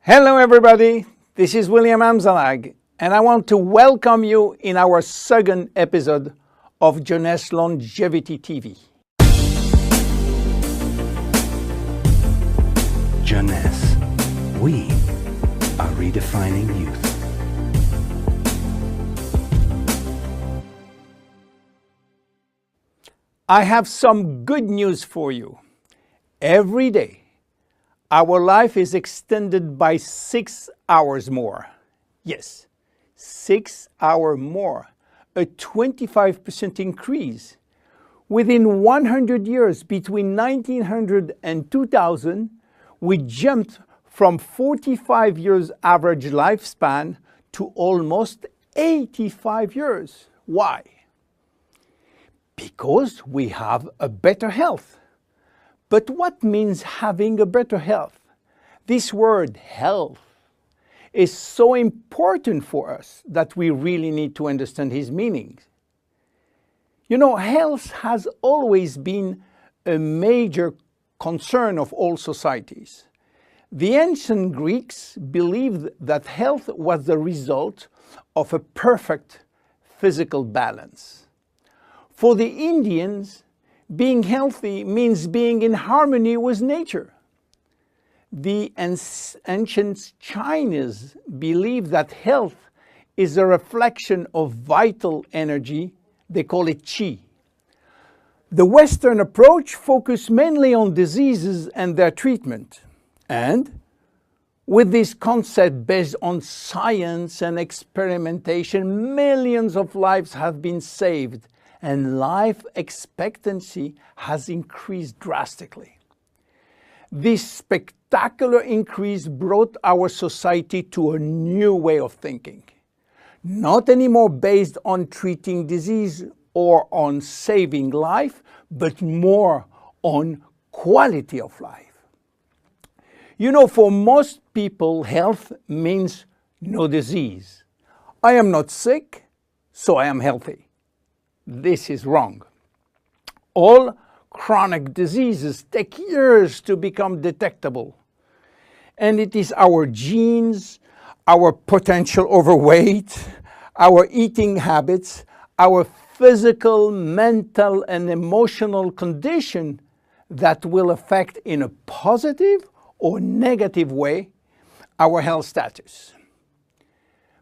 Hello everybody, this is William Amzalag, and I want to welcome you in our second episode of Jeunesse Longevity TV. Jeunesse, we are redefining youth. I have some good news for you. Every day, our life is extended by 6 hours more. Yes, 6 hours more, a 25% increase. Within 100 years, between 1900 and 2000, we jumped from 45 years average lifespan to almost 85 years. Why? Because we have a better health. But what means having a better health? This word health is so important for us that we really need to understand his meaning. You know, health has always been a major concern of all societies. The ancient Greeks believed that health was the result of a perfect physical balance. For the Indians, being healthy means being in harmony with nature. The ancient Chinese believe that health is a reflection of vital energy. They call it qi. The Western approach focuses mainly on diseases and their treatment. And with this concept based on science and experimentation, millions of lives have been saved and life expectancy has increased drastically. This spectacular increase brought our society to a new way of thinking, not anymore based on treating disease or on saving life, but more on quality of life. You know, for most people, health means no disease. I am not sick, so I am healthy. This is wrong. All chronic diseases take years to become detectable. And it is our genes, our potential overweight, our eating habits, our physical, mental, and emotional condition that will affect in a positive or negative way our health status.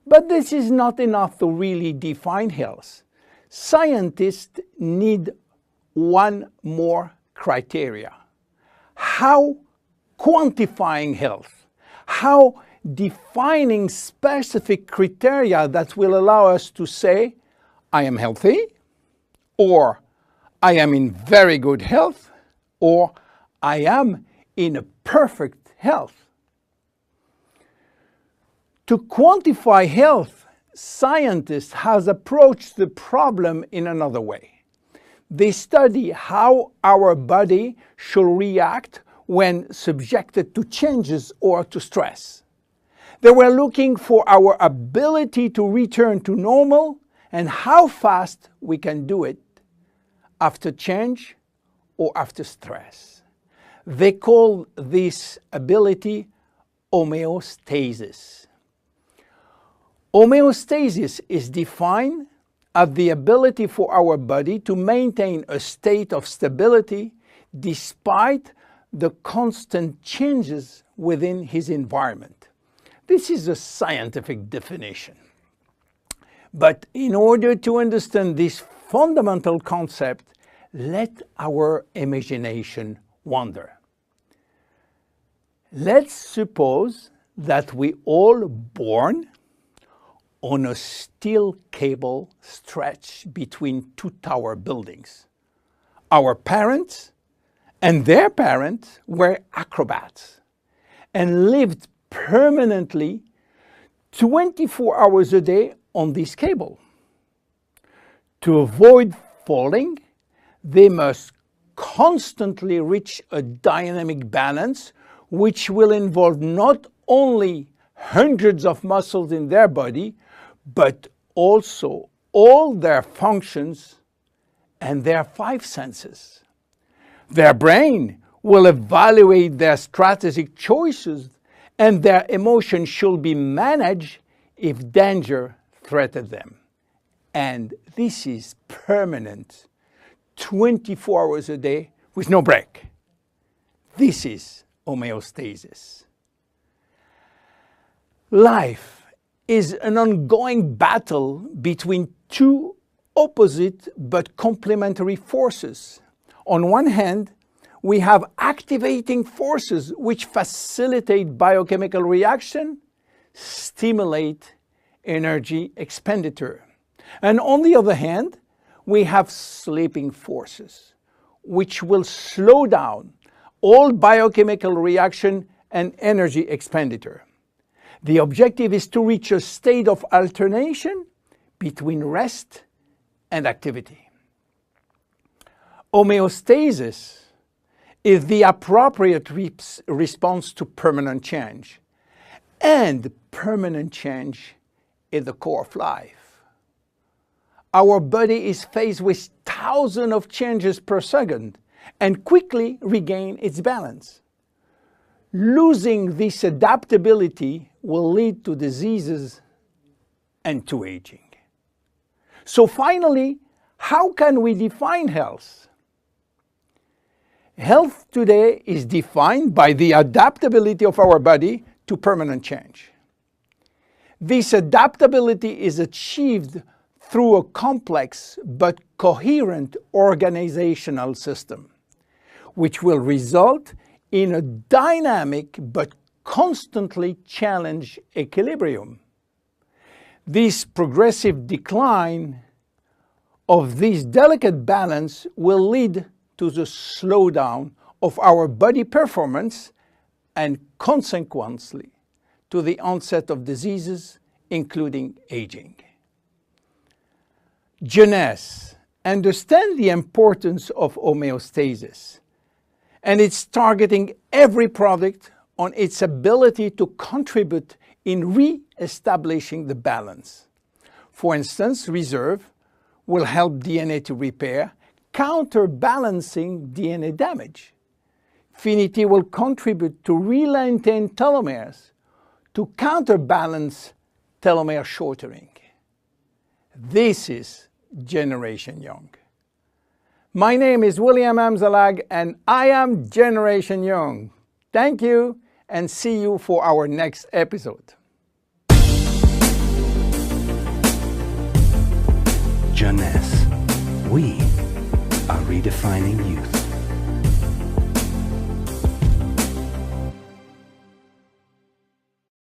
But this is not enough to really define health. Scientists need one more criteria. How quantifying health, how defining specific criteria that will allow us to say, I am healthy, or I am in very good health, or I am in a perfect health. To quantify health, scientists have approached the problem in another way. They study how our body should react when subjected to changes or to stress. They were looking for our ability to return to normal and how fast we can do it after change or after stress. They call this ability homeostasis. Homeostasis is defined as the ability for our body to maintain a state of stability despite the constant changes within his environment. This is a scientific definition. But in order to understand this fundamental concept, let our imagination wander. Let's suppose that we all born on a steel cable stretched between two tower buildings. Our parents and their parents were acrobats and lived permanently 24 hours a day on this cable. To avoid falling, they must constantly reach a dynamic balance, which will involve not only hundreds of muscles in their body, but also all their functions and their 5 senses. Their brain will evaluate their strategic choices and their emotions should be managed if danger threatens them. And this is permanent, 24 hours a day with no break. This is homeostasis. Life is an ongoing battle between two opposite but complementary forces. On one hand, we have activating forces which facilitate biochemical reaction, stimulate energy expenditure. And on the other hand, we have sleeping forces which will slow down all biochemical reaction and energy expenditure. The objective is to reach a state of alternation between rest and activity. Homeostasis is the appropriate response to permanent change. And permanent change is the core of life. Our body is faced with thousands of changes per second and quickly regain its balance. Losing this adaptability will lead to diseases and to aging. So finally, how can we define health? Health today is defined by the adaptability of our body to permanent change. This adaptability is achieved through a complex but coherent organizational system, which will result in a dynamic but constantly challenged equilibrium. This progressive decline of this delicate balance will lead to the slowdown of our body performance and consequently to the onset of diseases, including aging. Jeunesse understands the importance of homeostasis, and it's targeting every product on its ability to contribute in re-establishing the balance. For instance, Reserve will help DNA to repair, counterbalancing DNA damage. Finity will contribute to re-lengthen telomeres to counterbalance telomere shortening. This is Generation Young. My name is William Amzalag and I am Generation Young. Thank you and see you for our next episode. Jeunesse. We are redefining youth.